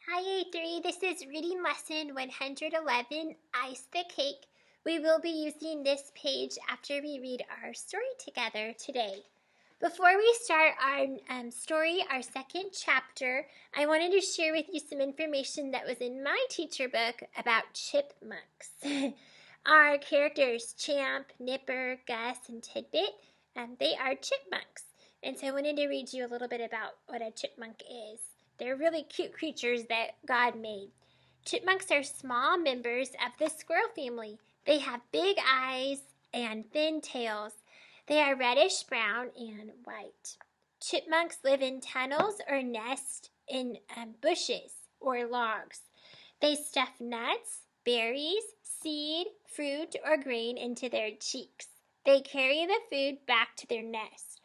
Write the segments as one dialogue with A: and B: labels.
A: Hi A3, this is reading lesson 111, Ice the Cake. We will be using this page after we read our story together today. Before we start our story, our second chapter, I wanted to share with you some information that was in my teacher book about chipmunks. Our characters, Champ, Nipper, Gus, and Tidbit, they are chipmunks. And so I wanted to read you a little bit about what a chipmunk is. They're really cute creatures that God made. Chipmunks are small members of the squirrel family. They have big eyes and thin tails. They are reddish brown and white. Chipmunks live in tunnels or nest in bushes or logs. They stuff nuts, berries, seed, fruit, or grain into their cheeks. They carry the food back to their nest.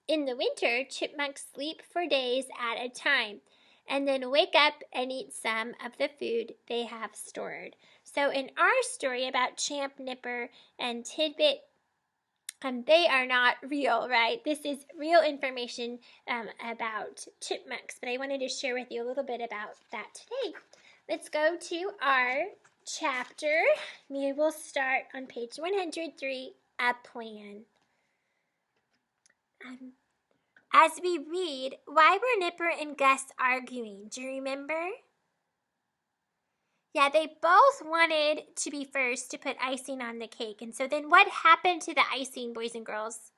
A: In the winter, chipmunks sleep for days at a time and then wake up and eat some of the food they have stored. So in our story about Champ, Nipper, and Tidbit, they are not real, right? This is real information about chipmunks, but I wanted to share with you a little bit about that today. Let's go to our chapter. We will start on page 103, A Plan. As we read, why were Nipper and Gus arguing? Do you remember? Yeah, they both wanted to be first to put icing on the cake. And so then what happened to the icing, boys and girls?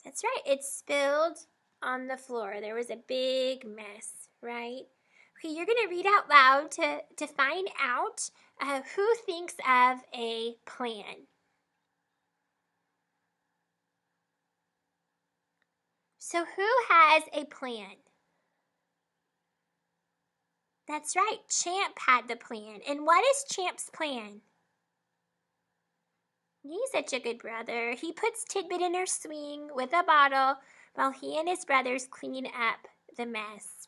A: That's right, it spilled on the floor. There was a big mess, right? Okay, you're going to read out loud to find out who thinks of a plan. So who has a plan? That's right, Champ had the plan. And what is Champ's plan? He's such a good brother. He puts Tidbit in her swing with a bottle while he and his brothers clean up the mess.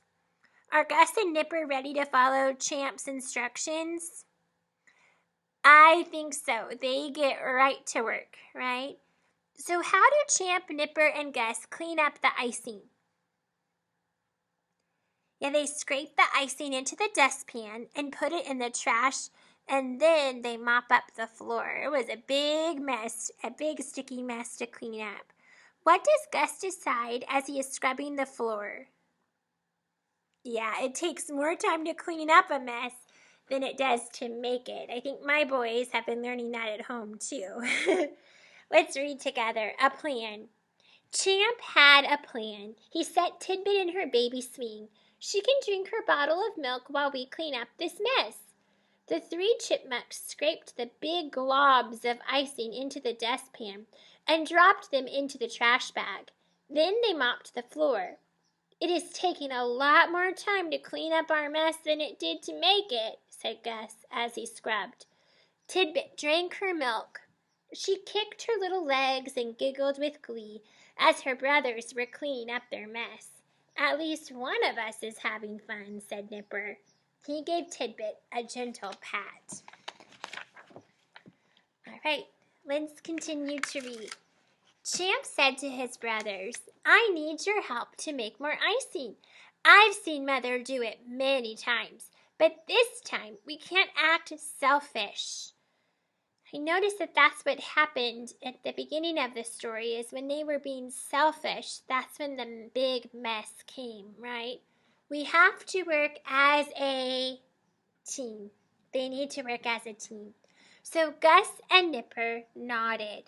A: Are Gus and Nipper ready to follow Champ's instructions? I think so. They get right to work, right? So how do Champ, Nipper, and Gus clean up the icing? Yeah, they scrape the icing into the dustpan and put it in the trash, and then they mop up the floor. It was a big mess, a big sticky mess to clean up. What does Gus decide as he is scrubbing the floor? Yeah, it takes more time to clean up a mess than it does to make it. I think my boys have been learning that at home too. Let's read together. A plan. Champ had a plan. He set Tidbit in her baby swing. She can drink her bottle of milk while we clean up this mess. The three chipmunks scraped the big globs of icing into the dustpan and dropped them into the trash bag. Then they mopped the floor. It is taking a lot more time to clean up our mess than it did to make it, said Gus as he scrubbed. Tidbit drank her milk. She kicked her little legs and giggled with glee as her brothers were cleaning up their mess. At least one of us is having fun, said Nipper. He gave Tidbit a gentle pat. All right, let's continue to read. Champ said to his brothers, I need your help to make more icing. I've seen Mother do it many times, but this time we can't act selfish. I noticed that that's what happened at the beginning of the story is when they were being selfish, that's when the big mess came, right? We have to work as a team. They need to work as a team. So Gus and Nipper nodded.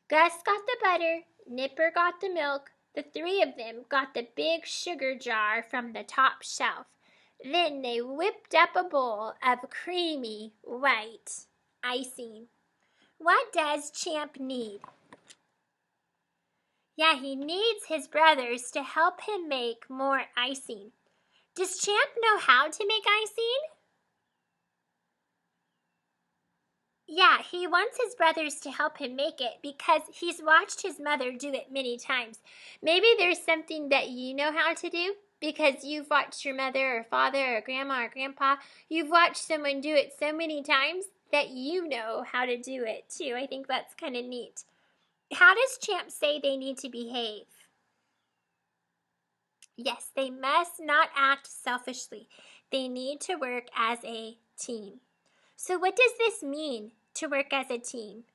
A: Gus got the butter, Nipper got the milk, the three of them got the big sugar jar from the top shelf. Then they whipped up a bowl of creamy white icing. What does Champ need? Yeah, he needs his brothers to help him make more icing. Does Champ know how to make icing? Yeah, he wants his brothers to help him make it because he's watched his mother do it many times. Maybe there's something that you know how to do because you've watched your mother or father or grandma or grandpa. You've watched someone do it so many times that you know how to do it too. I think that's kind of neat. How does Champ say they need to behave? Yes, they must not act selfishly. They need to work as a team. So what does this mean, to work as a team?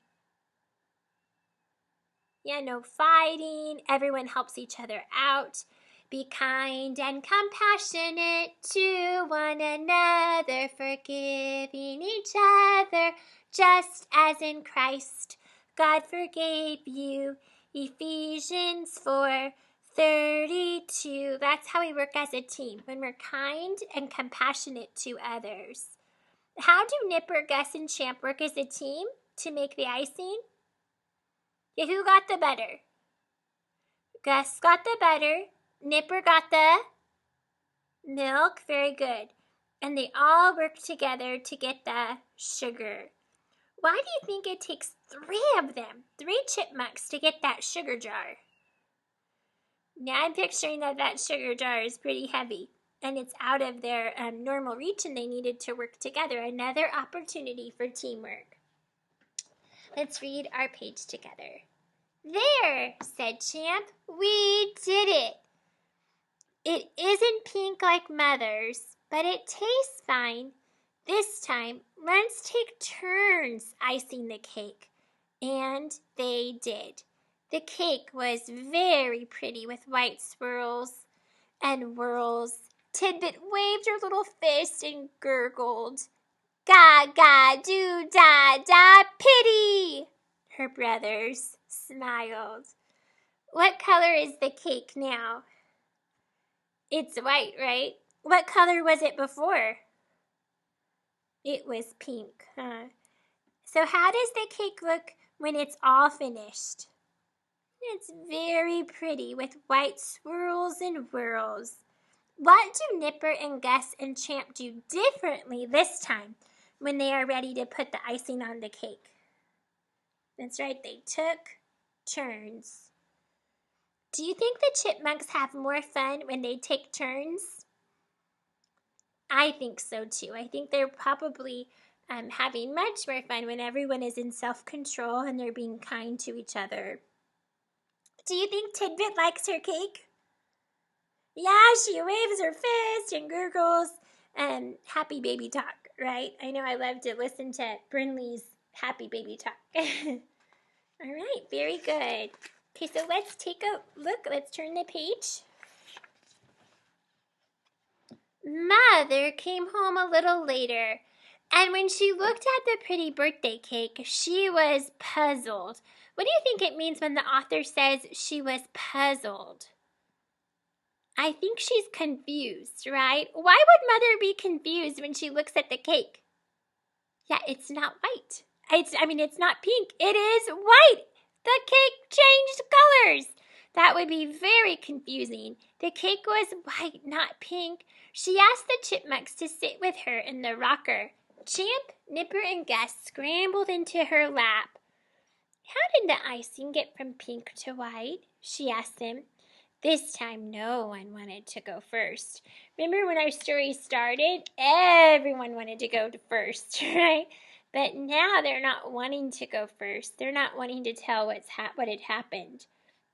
A: Yeah, no fighting. Everyone helps each other out. Be kind and compassionate to one another, forgiving each other, just as in Christ God forgave you. Ephesians 4:32. That's how we work as a team, when we're kind and compassionate to others. How do Nipper, Gus, and Champ work as a team to make the icing? Yeah, who got the butter? Gus got the butter. Nipper got the milk. Very good. And they all work together to get the sugar. Why do you think it takes 3 of them, 3 chipmunks, to get that sugar jar? Now I'm picturing that sugar jar is pretty heavy, and it's out of their normal reach, and they needed to work together. Another opportunity for teamwork. Let's read our page together. There, said Champ, we did it. It isn't pink like Mother's, but it tastes fine. This time, let's take turns icing the cake. And they did. The cake was very pretty with white swirls and whirls. Tidbit waved her little fist and gurgled. Ga, ga, do, da, da, pity! Her brothers smiled. What color is the cake now? It's white, right? What color was it before? It was pink, huh? So how does the cake look when it's all finished? It's very pretty with white swirls and whirls. What do Nipper and Gus and Champ do differently this time when they are ready to put the icing on the cake? That's right, they took turns. Do you think the chipmunks have more fun when they take turns? I think so too. I think they're probably having much more fun when everyone is in self-control and they're being kind to each other. Do you think Tidbit likes her cake? Yeah, she waves her fist and gurgles. Happy baby talk, right? I know I love to listen to Brinley's happy baby talk. All right, very good. Okay, so let's take a look. Let's turn the page. Mother came home a little later, and when she looked at the pretty birthday cake, she was puzzled. What do you think it means when the author says she was puzzled? I think she's confused, right? Why would Mother be confused when she looks at the cake? Yeah, it's not white. It's not pink. It is white. The cake changed colors. That would be very confusing. The cake was white, not pink. She asked the chipmunks to sit with her in the rocker. Champ, Nipper, and Gus scrambled into her lap. How did the icing get from pink to white? She asked them. This time, no one wanted to go first. Remember when our story started? Everyone wanted to go first, right? But now they're not wanting to go first. They're not wanting to tell what had happened.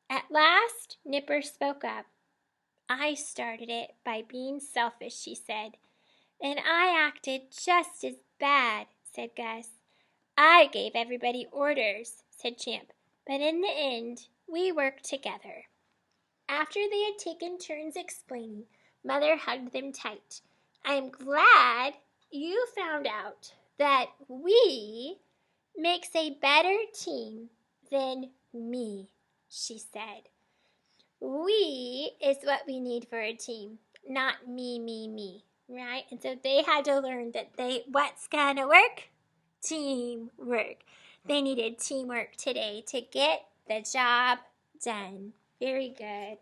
A: At last, Nipper spoke up. I started it by being selfish, she said. And I acted just as bad, said Gus. I gave everybody orders, said Champ. But in the end, we worked together. After they had taken turns explaining, Mother hugged them tight. I am glad you found out that we makes a better team than me, she said. We is what we need for a team, not me, right? And so they had to learn that what's gonna work? Teamwork. They needed teamwork today to get the job done. Very good.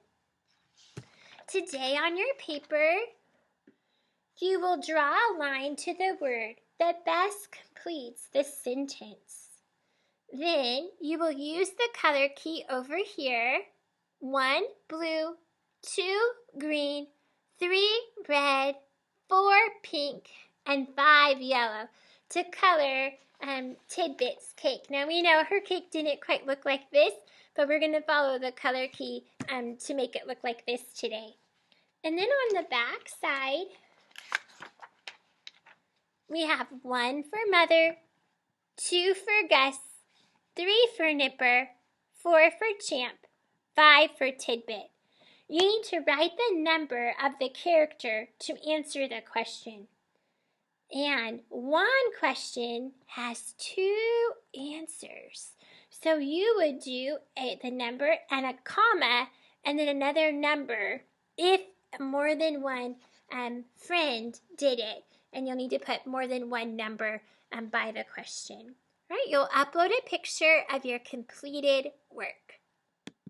A: Today on your paper, you will draw a line to the word that best completes the sentence. Then you will use the color key over here. 1 blue, 2 green, 3 red, 4 pink, and 5 yellow to color Tidbit's cake. Now we know her cake didn't quite look like this, but we're going to follow the color key to make it look like this today. And then on the back side, We have 1 for Mother, 2 for Gus, 3 for Nipper, 4 for Champ, 5 for Tidbit. You need to write the number of the character to answer the question. And one question has 2 answers. So you would do the number and a comma and then another number if more than one friend did it. And you'll need to put more than one number by the question. All right, you'll upload a picture of your completed work.